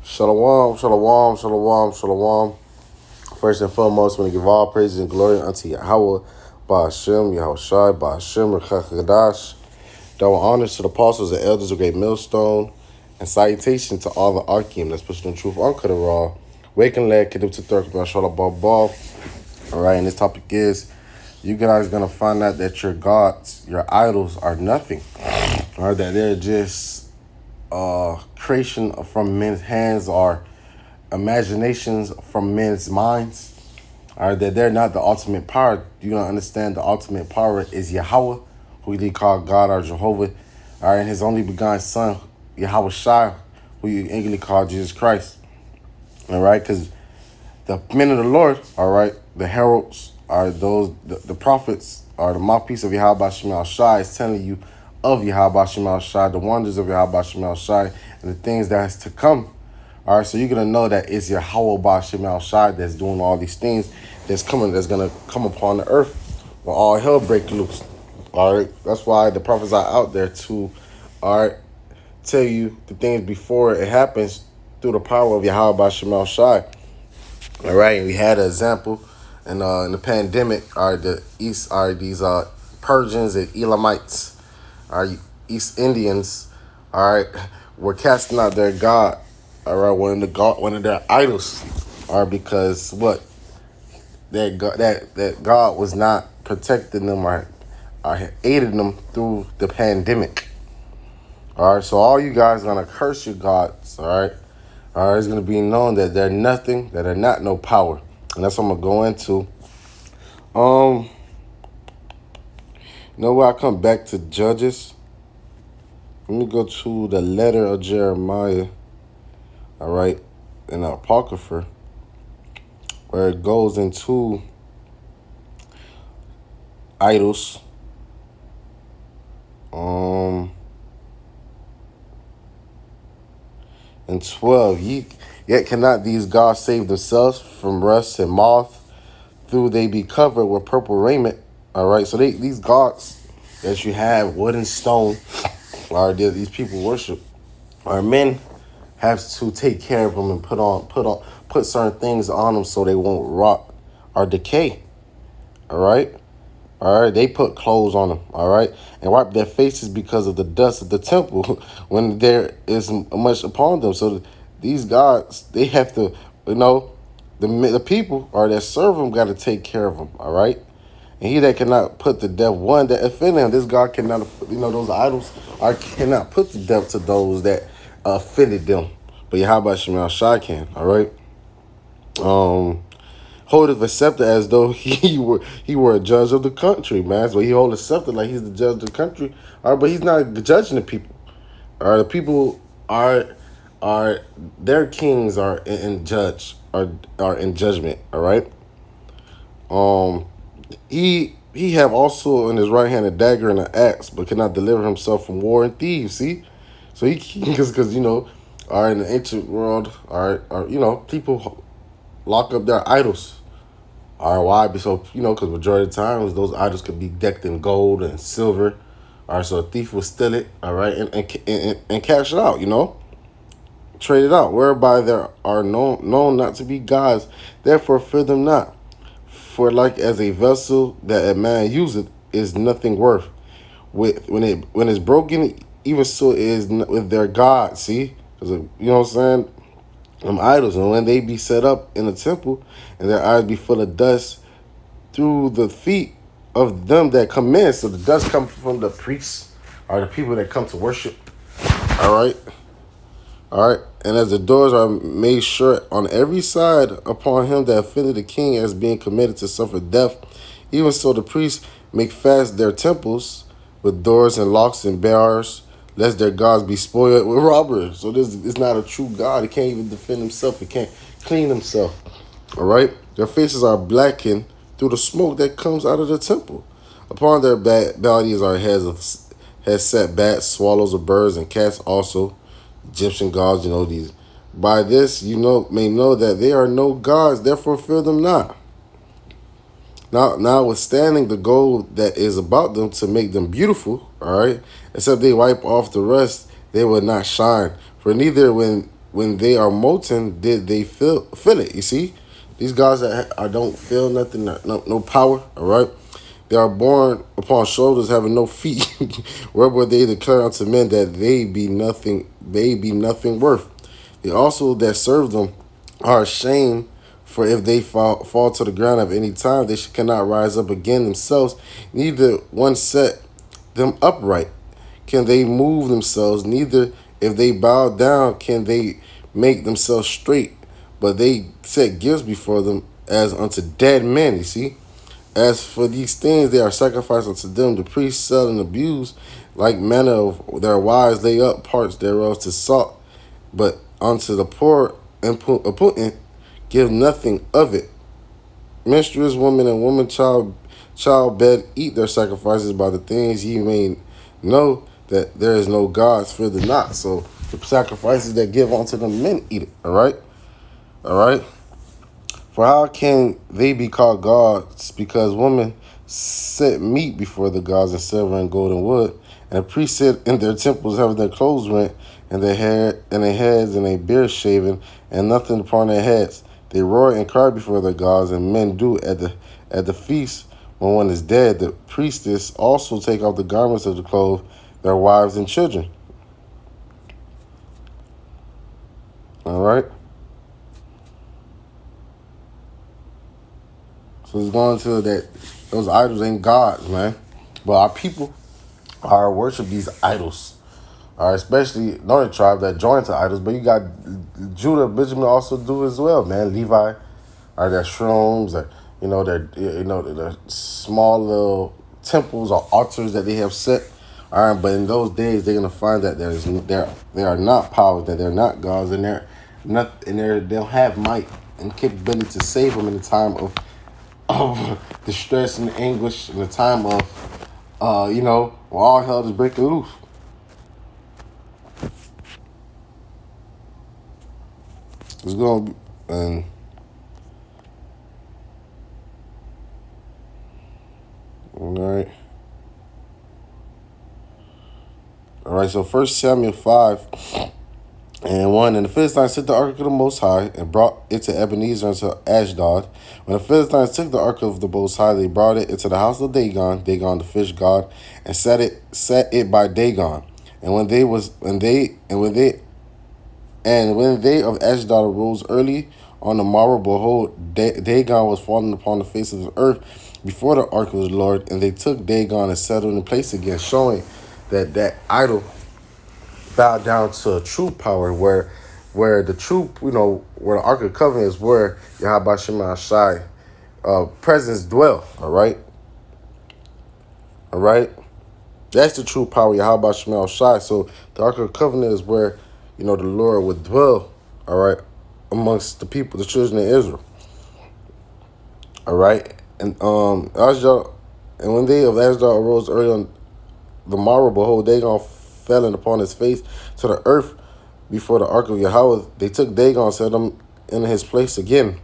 Shalom, shalom, shalom, shalom. First and foremost, I want to give all praises and glory unto Yahweh, Ba'ashem, Yahushai, Ba'ashem, Rechakadash. Double honors to the apostles and elders of Great Millstone, and salutation to all the Arkim that's pushing the truth on Raw. Waking leg, Kedib to Thirk, Shalom, Ball. All right, and this topic is you guys are going to find out that your gods, your idols, are nothing. Or that they're just creation from men's hands or imaginations from men's minds, or that they're not the ultimate power. You don't understand the ultimate power is Yahweh, who they call God or Jehovah, and his only begotten son, Yahweh Shai, who you English call Jesus Christ. All right, because the men of the Lord, all right, the heralds are those, the prophets are the mouthpiece of Yahweh Shai Shai, is telling you of Yahweh Shai Shai, the wonders of Yahweh Shai Shai, and the things that has to come. All right, so you're going to know that it's Yahweh Ba'ashem Shai that's doing all these things that's coming, that's going to come upon the earth when all hell break loose. All right, that's why the prophets are out there to, all right, tell you the things before it happens through the power of Yahweh Ba'ashem Shai. All right, and we had an example in the pandemic. All right, the East are these Persians and Elamites, all right, East Indians, all right, were casting out their god. All right, one of their idols, are because what that God was not protecting them or aided them through the pandemic. All right, so all you guys are gonna curse your gods. All right, it's gonna be known that they're nothing, that they're not no power, and that's what I'm gonna go into. You know where I come back to Judges. Let me go to the letter of Jeremiah. All right, in the Apocrypha, where it goes into idols. And 12, yet cannot these gods save themselves from rust and moth, though they be covered with purple raiment. All right, so these gods that you have, wood and stone, or these people worship, our men have to take care of them and put certain things on them so they won't rot or decay. All right. All right, they put clothes on them, all right, and wipe their faces because of the dust of the temple when there is much upon them. So these gods, they have to, the people or that serve them got to take care of them, all right. And he that cannot put to death one that offend him, this God cannot, those idols cannot put to death to those that offended them. But Yahweh Shai Shai can, all right. Holdeth a scepter as though he were a judge of the country, man. So he hold a scepter like he's the judge of the country. All right, but he's not judging the people. All right, the people are their kings are in in judgment. All right. He have also in his right hand a dagger and an axe, but cannot deliver himself from war and thieves. See, so he because in the ancient world, people lock up their idols. All right, why? So, because majority of the times those idols could be decked in gold and silver. All right, so a thief will steal it, all right, and cash it out, trade it out, whereby there are known not to be gods. Therefore, fear them not. For like as a vessel that a man useth is nothing worth. When it's broken, even so is with their God. See, because you know what I'm saying. Idols, and when they be set up in the temple, and their eyes be full of dust through the feet of them that come in. So the dust comes from the priests or the people that come to worship. All right. And as the doors are made sure on every side upon him that offended the king as being committed to suffer death, even so the priests make fast their temples with doors and locks and bars, lest their gods be spoiled with robbers. So this is not a true God. He can't even defend himself. He can't clean himself. All right? Their faces are blackened through the smoke that comes out of the temple. Upon their bodies are heads set bats, swallows of birds, and cats also. Egyptian gods, these. By this may know that they are no gods, therefore fear them not. Notwithstanding the gold that is about them to make them beautiful, all right, except they wipe off the rust, they will not shine. For neither when when they are molten, did they feel it? You see, these gods that don't feel nothing, no power. All right, they are born upon shoulders having no feet, whereby they declare unto men that they be nothing worth. They also that serve them are ashamed, for if they fall to the ground at any time, they cannot rise up again themselves, neither one set them upright can they move themselves, neither if they bow down can they make themselves straight, but they set gifts before them as unto dead men, you see. As for these things, they are sacrificed unto them. The priests sell and abuse, like manner of their wives lay up parts thereof to salt, but unto the poor and impotent give nothing of it. Menstruous women and woman childbed eat their sacrifices by the things ye may know that there is no gods fear the not. So the sacrifices that give unto the men eat it. All right, all right. For how can they be called gods? Because women set meat before the gods in silver and gold and wood, and the priests sit in their temples having their clothes rent, and their hair and their heads and their beards shaven, and nothing upon their heads. They roar and cry before their gods, and men do at the feast when one is dead. The priestess also take off the garments of the clothes their wives and children. All right. So it's going to that those idols ain't gods, man. But our people are worship these idols. All right, especially northern tribe that join to idols. But you got Judah, Benjamin also do as well, man. Levi are their shrooms, or their small little temples or altars that they have set. All right, but in those days they're gonna find that they are not powers, that they're not gods, and they don't have might and capability to save them in the time of distress and anguish, in the time of when all hell is breaking loose. It's gonna be all right. So 1 Samuel 5:1, and the Philistines took the ark of the Most High and brought it to Ebenezer unto Ashdod. When the Philistines took the ark of the Most High, they brought it into the house of Dagon, the fish god, and set it by Dagon. And when they of Ashdod arose early on the morrow, behold, Dagon was fallen upon the face of the earth before the ark of the Lord, and they took Dagon and set it in place again, showing that idol bowed down to a true power, where the true, where the Ark of the Covenant is, where Yahweh Shema Shai presence dwell. All right. That's the true power, Yahweh Shema Shai. So the Ark of the Covenant is where the Lord would dwell. All right, amongst the people, the children of Israel. All right, and Ashdod, and when they of Ashdod arose early on the morrow, behold, Dagon fell upon his face to the earth before the ark of Yahweh. They took Dagon and set him in his place again.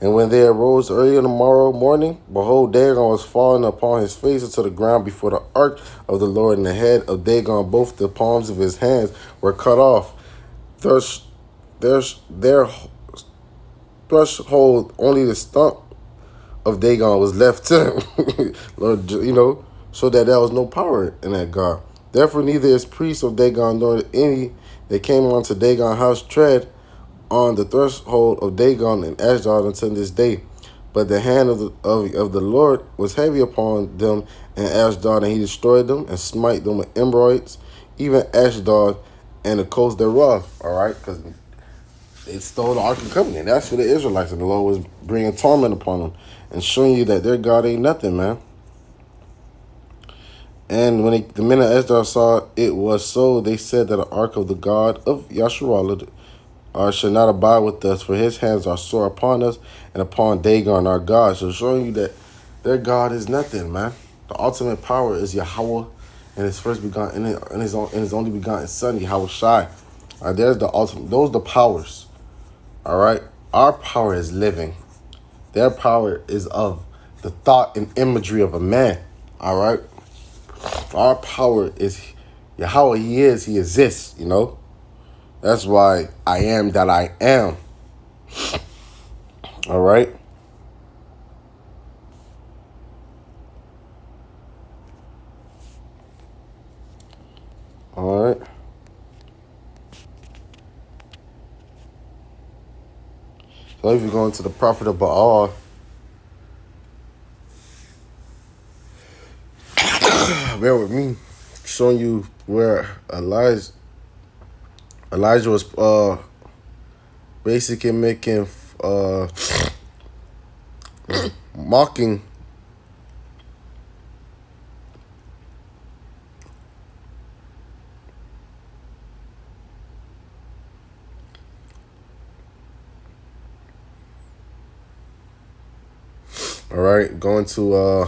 And when they arose early in the morning, behold, Dagon was fallen upon his face into the ground before the ark of the Lord, and the head of Dagon, both the palms of his hands, were cut off. Their threshold, only the stump of Dagon was left to him. Lord, so that there was no power in that God. Therefore, neither is priest of Dagon nor any that came unto Dagon house tread on the threshold of Dagon and Ashdod until this day. But the hand of the Lord was heavy upon them and Ashdod, and he destroyed them and smite them with emeroids, even Ashdod and the coast thereof. All right, because they stole the Ark of the Covenant. That's for the Israelites, and the Lord was bringing torment upon them and showing you that their God ain't nothing, man. And when the men of Ashdod saw it was so, they said that the ark of the God of Yasharallah shall not abide with us, for his hands are sore upon us and upon Dagon our God. So showing you that their God is nothing, man. The ultimate power is Yahweh and his first begotten and his only begotten son, Yahweh Shai. There's the ultimate. Those are the powers. All right. Our power is living. Their power is of the thought and imagery of a man. All right. Our power is Yahweh. He exists, That's why I am that I am. All right. All right. So if you go into the prophet of Baal, bear with me, showing you where Elijah was basically making mocking. All right, going to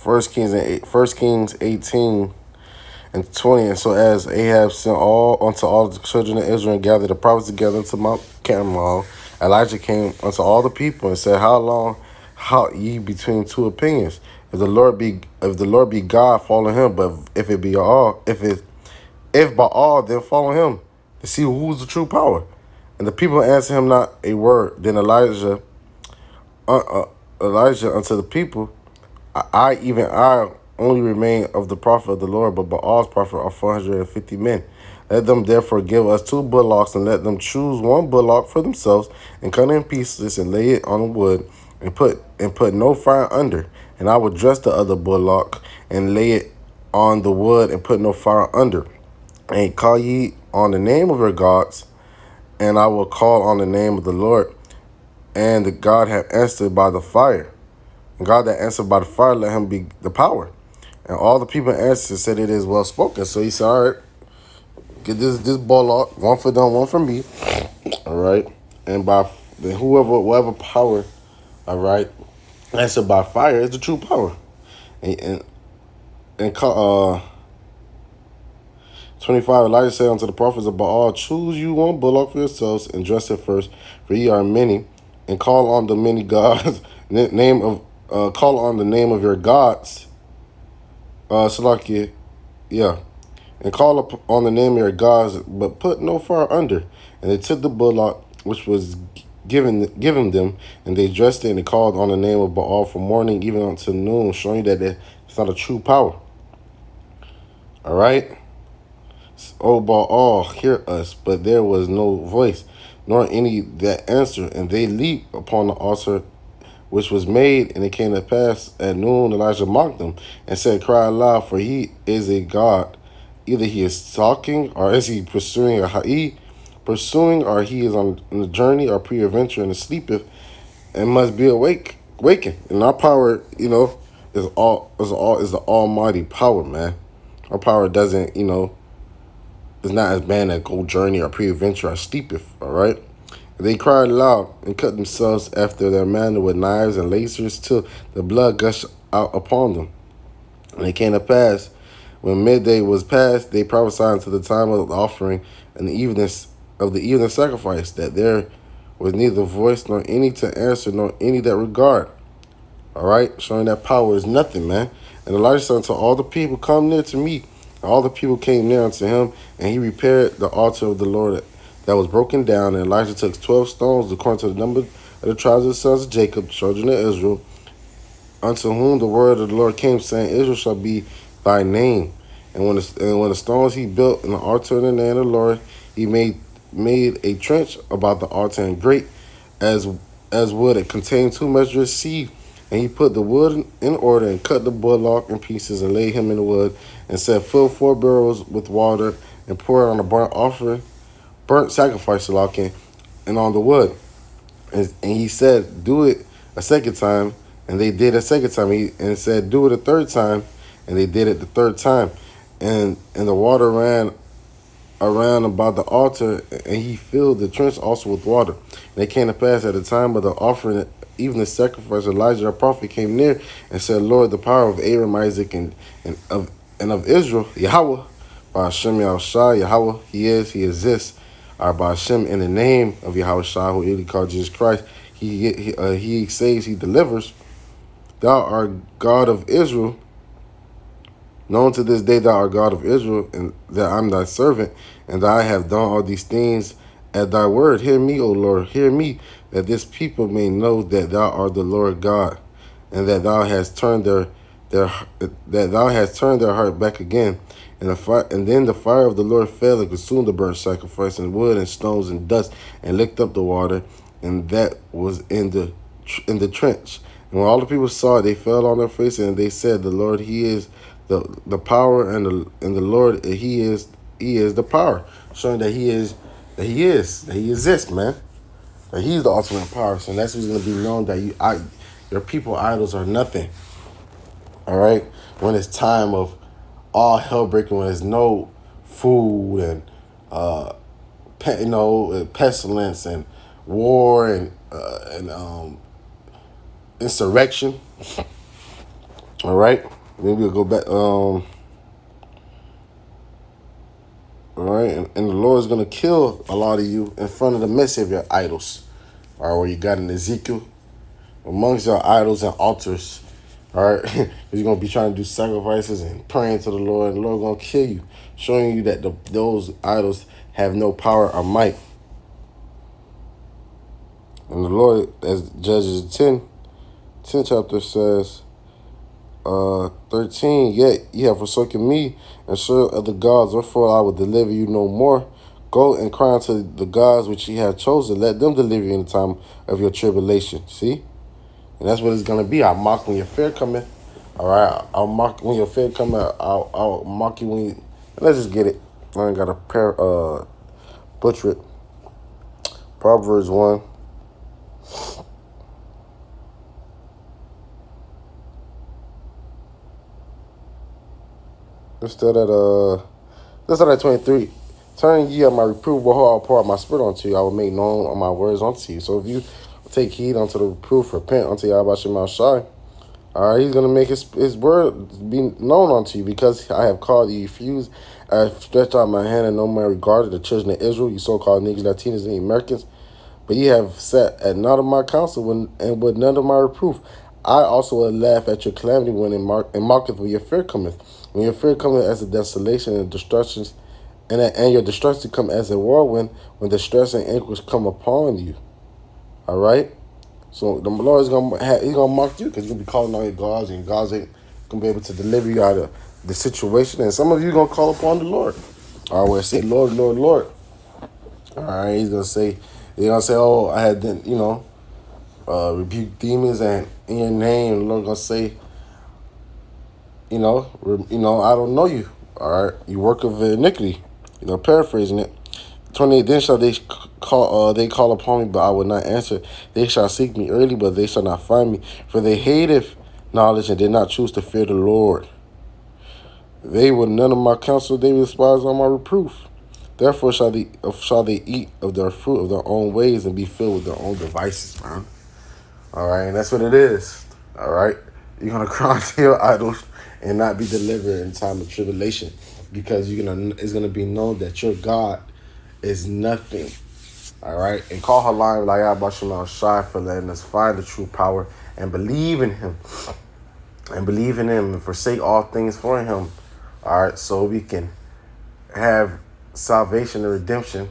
1 Kings 18 and 20. And so as Ahab sent unto all the children of Israel and gathered the prophets together unto Mount Carmel, Elijah came unto all the people and said, How long halt ye between two opinions? If the Lord be God, follow him. But if it be all, if by all, then follow him to see who's the true power. And the people answered him not a word. Then Elijah unto the people, even I only remain of the prophet of the Lord, but Baal's prophet are 450 men. Let them therefore give us 2 bullocks, and let them choose 1 bullock for themselves, and cut it in pieces, and lay it on the wood, and put no fire under. And I will dress the other bullock, and lay it on the wood, and put no fire under. And call ye on the name of your gods, and I will call on the name of the Lord. And the God have answered by the fire. And God that answered by the fire, let him be the power. And all the people answered and said, It is well spoken. So he said, All right, get this bullock, 1 for them, 1 for me. All right. And by whatever power, all right, answered by fire is the true power. And 25, Elijah said unto the prophets of Baal, Choose you 1 bullock for yourselves, and dress it first, for ye are many, and call on the many gods, call on the name of your gods. Salakia, yeah. And call up on the name of your gods, but put no fire under. And they took the bullock which was given them, and they dressed it, and they called on the name of Baal from morning even until noon, showing that it's not a true power. All right? O Baal, hear us. But there was no voice, nor any that answered. And they leaped upon the altar which was made, and it came to pass at noon, Elijah mocked them, and said, Cry aloud, for he is a God. Either he is talking, or is he pursuing, or he is on a journey, or pre-adventure, and sleepeth, and must be awakened. And our power, is the almighty power, man. Our power doesn't, is not as bad as go journey, or pre-adventure, or sleepeth, all right? They cried aloud and cut themselves after their manner with knives and lacers till the blood gushed out upon them. And it came to pass, when midday was past, they prophesied unto the time of the offering and the evening sacrifice, that there was neither voice nor any to answer, nor any that regard. All right, showing that power is nothing, man. And Elijah said unto all the people, Come near to me. And all the people came near unto him, and he repaired the altar of the Lord that was broken down. And Elijah took 12 stones, according to the number of the tribes of the sons of Jacob, children of Israel, unto whom the word of the Lord came, saying, Israel shall be thy name. And when the stones he built in the altar in the name of the Lord, he made a trench about the altar, and great as would it contain 2 measures of seed. And he put the wood in order, and cut the bullock in pieces, and laid him in the wood, and said, Fill 4 barrels with water, and pour it on the burnt sacrifice, and on the wood. And he said, Do it a second time. And they did a second time. And said, Do it a third time. And they did it the third time. And the water ran around about the altar, and he filled the trench also with water. And it came to pass at the time of the offering, even the sacrifice, Elijah, our prophet, came near and said, Lord, the power of Abraham, Isaac, and of Israel, Yahweh, Ba'ashem Yahushua, Yahweh, he exists. Ba'ashem, in the name of Yahushua, who really called Jesus Christ, he saves, he delivers. Thou art God of Israel. Known to this day thou art God of Israel, and that I'm thy servant, and that I have done all these things at thy word. Hear me, O Lord, hear me, that this people may know that thou art the Lord God, and that thou hast turned their heart back again. And then the fire of the Lord fell and consumed the burnt sacrifice, and wood and stones and dust, and licked up the water, and that was in the trench. And when all the people saw it, they fell on their faces, and they said, "The Lord, He is the power, and the Lord, He is the power," showing that He exists, man. That He's the ultimate power. So that's what's going to be known, that your people idols are nothing. All right, when it's time of all hell breaking, when there's no food and pestilence and war and insurrection. All right, maybe we'll go back. All right, and the Lord's gonna kill a lot of you in front of the mess of your idols. All right, where you got in Ezekiel, amongst your idols and altars. All right, you're gonna be trying to do sacrifices and praying to the Lord, and the Lord gonna kill you, showing you that those idols have no power or might. And the Lord, as Judges 10 chapter says, 13, yet ye have forsaken me and served other gods, wherefore I will deliver you no more. Go and cry unto the gods which ye have chosen, let them deliver you in the time of your tribulation. See? And that's what it's going to be. I'll mock when your fear coming. All right? I'll mock when your fear coming. I'll mock you when you... Let's just get it. I ain't got to butcher it. Proverbs 1. Let's start at 23. Turn ye at my reproof, behold, I'll pour out my spirit unto you. I will make known all my words unto you. So if you take heed unto the reproof, repent unto Yahweh Shema Shai, all right, he's going to make his word be known unto you, because I have called you refused. I have stretched out my hand and no man regarded the children of Israel, you so-called niggas, Latinos, and Americans. But ye have sat at none of my counsel and with none of my reproof. I also will laugh at your calamity when and mocketh when your fear cometh. When your fear cometh as a desolation and destructions, and your destruction come as a whirlwind, when distress and anguish come upon you. All right? So the Lord is gonna mock you, because you're going to be calling on your gods, and gods ain't going to be able to deliver you out of the situation. And some of you going to call upon the Lord. All right, where say, Lord, Lord, Lord. All right, he's going to say, oh, I had, rebuke demons and in your name. The Lord going to say, I don't know you. All right, you work of iniquity. Paraphrasing it. 28, then shall they call upon me, but I will not answer. They shall seek me early, but they shall not find me. For they hated knowledge and did not choose to fear the Lord. They were none of my counsel, they despised all my reproof. Therefore shall they eat of their fruit of their own ways and be filled with their own devices, man. All right, and that's what it is. All right, you're going to cry to your idols and not be delivered in time of tribulation, because it's going to be known that your God is nothing. All right, and call her line like Abba Shai for letting us find the true power and believe in Him, and forsake all things for Him. All right, so we can have salvation and redemption.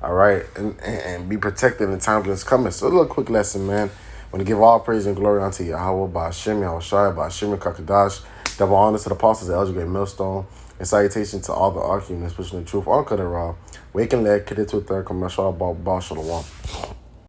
All right, and be protected in the time that's coming. So a little quick lesson, man. I want to give all praise and glory unto Yahweh, Ba'ashem Yahushua, Ba'ashem Kakadash. Double honor to the apostles of Elder Great Millstone, and salutation to all the arguments pushing the truth on Kadarah. Waking leg, cadet to a third commercial about Shalom.